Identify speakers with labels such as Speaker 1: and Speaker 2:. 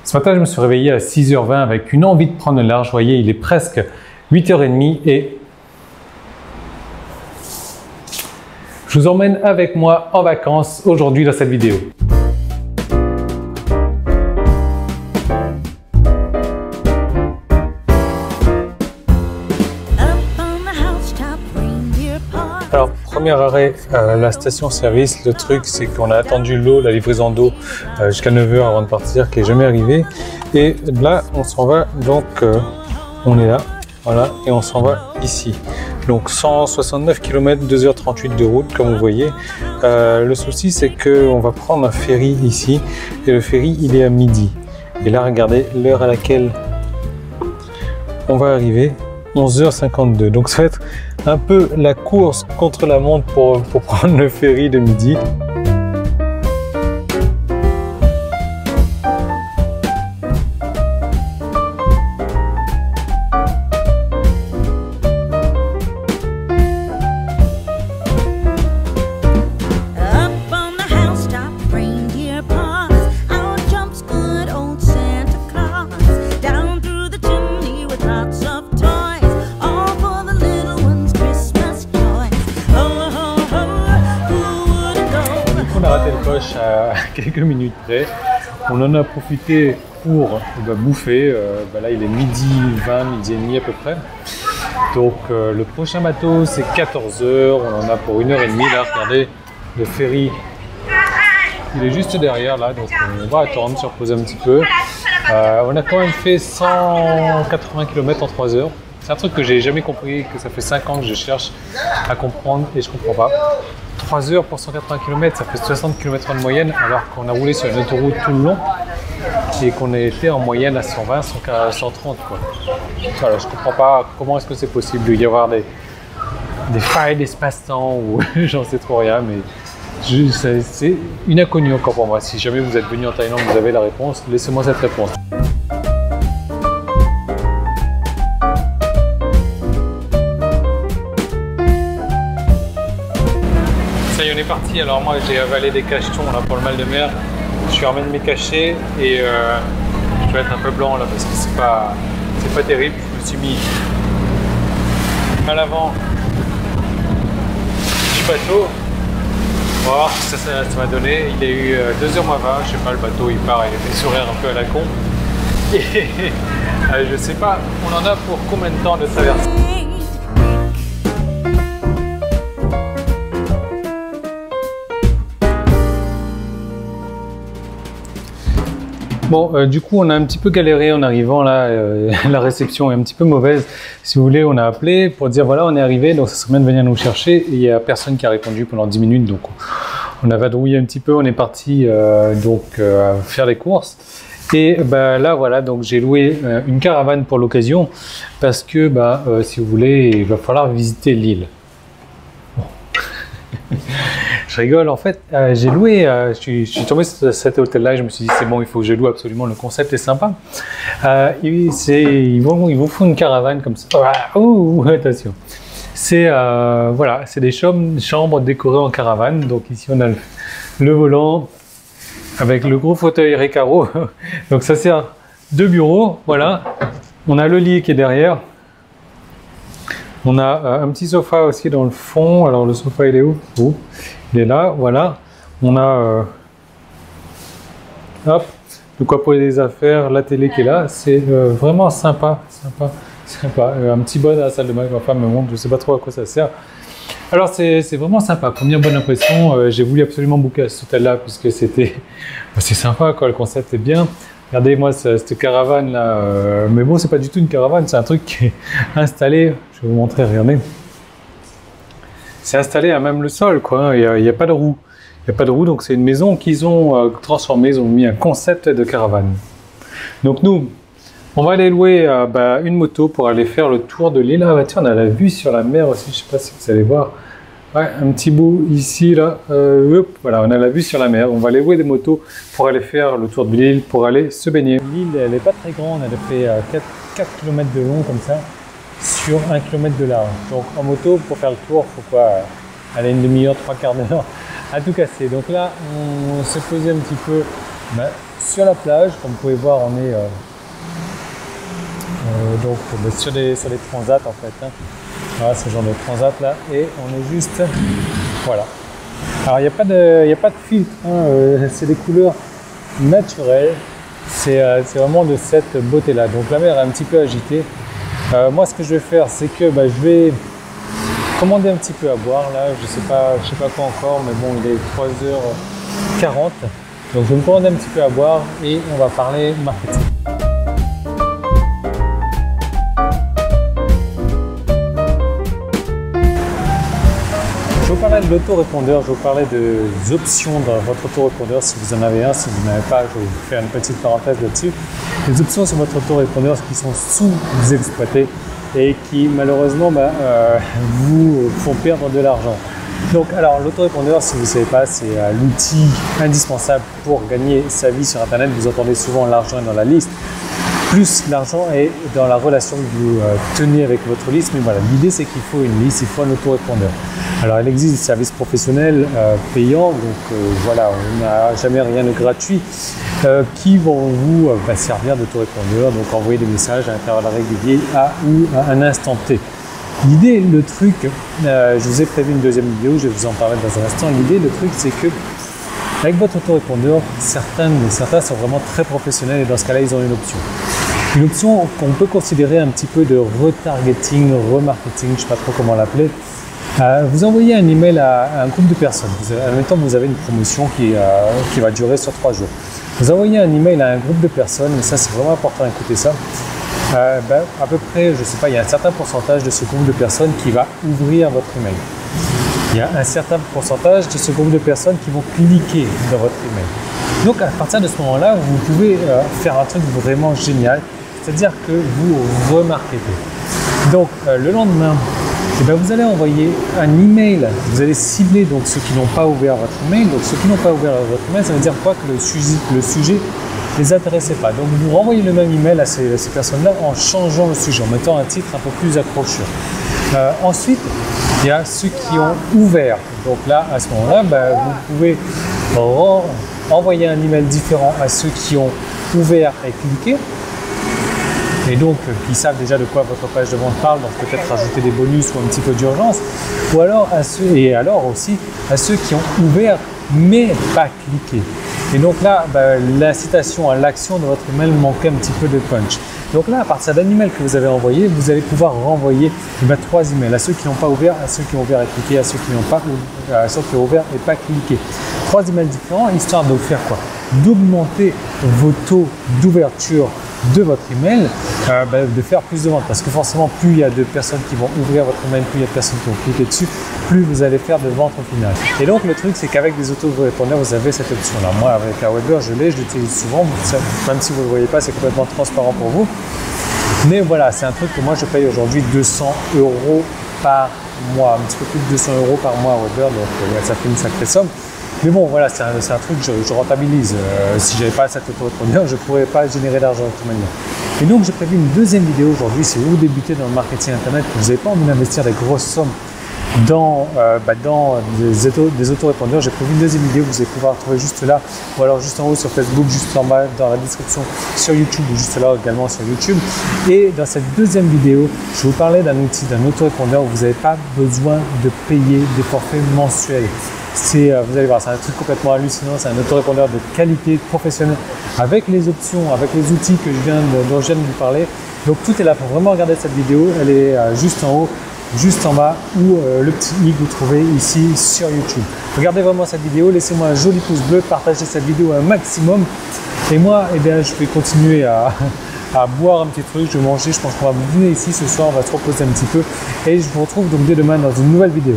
Speaker 1: Ce matin, je me suis réveillé à 6h20 avec une envie de prendre le large. Vous voyez, il est presque 8h30 et je vous emmène avec moi en vacances aujourd'hui dans cette vidéo. Alors, premier arrêt, la station-service. Le truc, c'est qu'on a attendu l'eau, la livraison d'eau jusqu'à 9h avant de partir, qui n'est jamais arrivé. Et là, on s'en va, donc on est là, voilà, et on s'en va ici. Donc 169 km, 2h38 de route, comme vous voyez. Le souci, c'est qu'on va prendre un ferry ici, et le ferry, il est à midi. Et là, regardez l'heure à laquelle on va arriver. 11h52, donc ça va être un peu la course contre la montre pour prendre le ferry de midi. À quelques minutes près, on en a profité pour bouffer. Là il est midi 20, midi et demi à peu près. Donc le prochain bateau c'est 14h, on en a pour 1h30 là. Regardez, le ferry il est juste derrière là, donc on va attendre, se reposer un petit peu. On a quand même fait 180 km en 3 heures. C'est un truc que j'ai jamais compris, que ça fait 5 ans que je cherche à comprendre et je comprends pas. 3 heures pour 180 km, ça fait 60 km de moyenne, alors qu'on a roulé sur une autoroute tout le long et qu'on a été en moyenne à 120, 130 quoi. Voilà, je comprends pas comment est-ce que c'est possible de y avoir des failles d'espace-temps ou j'en sais trop rien, mais c'est une inconnue encore pour moi. Si jamais vous êtes venu en Thaïlande, vous avez la réponse, laissez-moi cette réponse. Ça y est, on est parti. Alors moi j'ai avalé des cachetons là pour le mal de mer. Je ramène mes cachets et je vais être un peu blanc là parce que c'est pas terrible. Je me suis mis à l'avant du bateau. On va voir ce que ça m'a donné. Il a eu 2h moins 20, je sais pas, le bateau il part, il a fait sourire un peu à la con. Et je sais pas, on en a pour combien de temps de traversée. Bon, du coup, on a un petit peu galéré en arrivant là. La réception est un petit peu mauvaise. Si vous voulez, on a appelé pour dire voilà, on est arrivé, donc ça serait bien de venir nous chercher. Et il n'y a personne qui a répondu pendant 10 minutes, donc on a vadrouillé un petit peu. On est parti faire les courses. Et là, voilà, donc j'ai loué une caravane pour l'occasion parce que, si vous voulez, il va falloir visiter l'île. Bon. Je rigole, en fait, j'ai loué, je suis tombé sur cet hôtel-là et je me suis dit c'est bon, il faut que je loue absolument, le concept est sympa. Ils vous font une caravane comme ça. Attention. C'est voilà, c'est des chambres décorées en caravane. Donc ici on a le volant avec le gros fauteuil Recaro. Donc ça sert de bureau, voilà. On a le lit qui est derrière. On a un petit sofa aussi dans le fond. Alors le sofa il est où? Il est là, voilà. On a hop, de quoi poser des affaires, la télé qui est là. C'est vraiment sympa. Un petit bon à la salle de bain que ma femme me montre, je sais pas trop à quoi ça sert. Alors c'est vraiment sympa. Première bonne impression, j'ai voulu absolument booker à cet hôtel-là puisque c'est sympa quoi, le concept est bien. Regardez moi cette caravane là, mais bon c'est pas du tout une caravane, c'est un truc qui est installé. Je vais vous montrer, regardez. C'est installé à même le sol quoi, il n'y a pas de roue. Il n'y a pas de roue, donc c'est une maison qu'ils ont transformée, ils ont mis un concept de caravane. Donc nous, on va aller louer une moto pour aller faire le tour de l'île. Ah tiens, on a la vue sur la mer aussi, je ne sais pas si vous allez voir. Ouais, un petit bout ici, là. Voilà, on a la vue sur la mer. On va aller louer des motos pour aller faire le tour de l'île, pour aller se baigner. L'île, elle n'est pas très grande, elle fait 4 km de long comme ça, sur 1 km de large. Donc en moto, pour faire le tour, il faut quoi aller une demi-heure, 3/4 d'heure à tout casser. Donc là, on s'est posé un petit peu sur la plage. Comme vous pouvez voir, on est donc sur les transats en fait. Hein. Voilà, ce genre de transat là, et on est juste, voilà. Alors il n'y a pas de filtre, hein, c'est des couleurs naturelles, c'est vraiment de cette beauté là. Donc la mer est un petit peu agitée. Moi ce que je vais faire, c'est que je vais commander un petit peu à boire là, je sais pas quoi encore, mais bon il est 3h40, donc je vais me commander un petit peu à boire et on va parler marketing. Je vous parlais de l'autorépondeur, je vous parlais des options dans votre autorépondeur si vous en avez un, si vous n'en avez pas, je vais vous faire une petite parenthèse là-dessus. Les options sur votre autorépondeur qui sont sous-exploitées et qui malheureusement vous font perdre de l'argent. Donc alors l'autorépondeur, si vous ne savez pas, c'est l'outil indispensable pour gagner sa vie sur internet. Vous entendez souvent l'argent est dans la liste. Plus l'argent est dans la relation que vous tenez avec votre liste, mais voilà, l'idée c'est qu'il faut une liste, il faut un autorépondeur. Alors il existe des services professionnels payants, donc voilà, on n'a jamais rien de gratuit qui vont vous servir d'autorépondeur, donc envoyer des messages à intervalles réguliers ou à un instant T. L'idée, le truc, je vous ai prévu une deuxième vidéo, je vais vous en parler dans un instant. L'idée, le truc, c'est que avec votre autorépondeur, certains sont vraiment très professionnels et dans ce cas-là, ils ont une option. Une option qu'on peut considérer un petit peu de retargeting, remarketing, je ne sais pas trop comment l'appeler. Vous envoyez un email à un groupe de personnes. Admettons que vous avez une promotion qui va durer sur 3 jours. Vous envoyez un email à un groupe de personnes, et ça c'est vraiment important d'écouter ça. À peu près, je ne sais pas, il y a un certain pourcentage de ce groupe de personnes qui va ouvrir votre email. Il y a un certain pourcentage de ce groupe de personnes qui vont cliquer dans votre email. Donc à partir de ce moment-là, vous pouvez faire un truc vraiment génial, c'est-à-dire que vous remarketez. Donc le lendemain, vous allez envoyer un email, vous allez cibler donc ceux qui n'ont pas ouvert votre email. Donc ceux qui n'ont pas ouvert votre email, ça veut dire quoi? Que le sujet ne les intéressait pas. Donc vous renvoyez le même email à ces personnes-là en changeant le sujet, en mettant un titre un peu plus accrocheur. Ensuite, il y a ceux qui ont ouvert. Donc là, à ce moment-là, vous pouvez envoyer un email différent à ceux qui ont ouvert et cliqué. Et donc, qui savent déjà de quoi votre page de vente parle, donc peut-être rajouter des bonus ou un petit peu d'urgence. Ou alors aussi à ceux qui ont ouvert mais pas cliqué. Et donc là, l'incitation à l'action de votre email manquait un petit peu de punch. Donc là, à partir d'un email que vous avez envoyé, vous allez pouvoir renvoyer 3 emails à ceux qui n'ont pas ouvert, à ceux qui ont ouvert et cliqué, à ceux qui n'ont pas à ceux qui ont ouvert et pas cliqué. 3 emails différents, histoire de faire quoi? D'augmenter vos taux d'ouverture de votre email, de faire plus de ventes, parce que forcément plus il y a de personnes qui vont ouvrir votre email, plus il y a de personnes qui vont cliquer dessus, plus vous allez faire de ventes au final. Et donc le truc, c'est qu'avec des autorépondeurs, vous avez cette option là. Moi avec Aweber, je l'utilise souvent, même si vous ne le voyez pas, c'est complètement transparent pour vous, mais voilà, c'est un truc que moi je paye aujourd'hui 200 € par mois, un petit peu plus de 200 € par mois à Aweber, donc ça fait une sacrée somme. Mais bon, voilà, c'est un truc que je rentabilise. Si je n'avais pas cet autorépondeur, je ne pourrais pas générer d'argent de toute manière. Et donc, j'ai prévu une deuxième vidéo aujourd'hui. Si vous débutez dans le marketing internet, que vous n'avez pas envie d'investir des grosses sommes dans des autorépondeurs, j'ai prévu une deuxième vidéo que vous allez pouvoir trouver juste là, ou alors juste en haut sur Facebook, juste en bas dans la description sur YouTube, ou juste là également sur YouTube. Et dans cette deuxième vidéo, je vais vous parler d'un outil, d'un autorépondeur où vous n'avez pas besoin de payer des forfaits mensuels. Vous allez voir, c'est un truc complètement hallucinant, c'est un autorépondeur de qualité professionnelle avec les options, avec les outils dont je viens de vous parler. Donc tout est là pour vraiment regarder cette vidéo, elle est juste en haut, juste en bas ou le petit i que vous trouvez ici sur YouTube. Regardez vraiment cette vidéo, laissez-moi un joli pouce bleu, partagez cette vidéo un maximum et moi je vais continuer à boire un petit truc, je vais manger, je pense qu'on va dîner ici ce soir, on va se reposer un petit peu et je vous retrouve donc dès demain dans une nouvelle vidéo.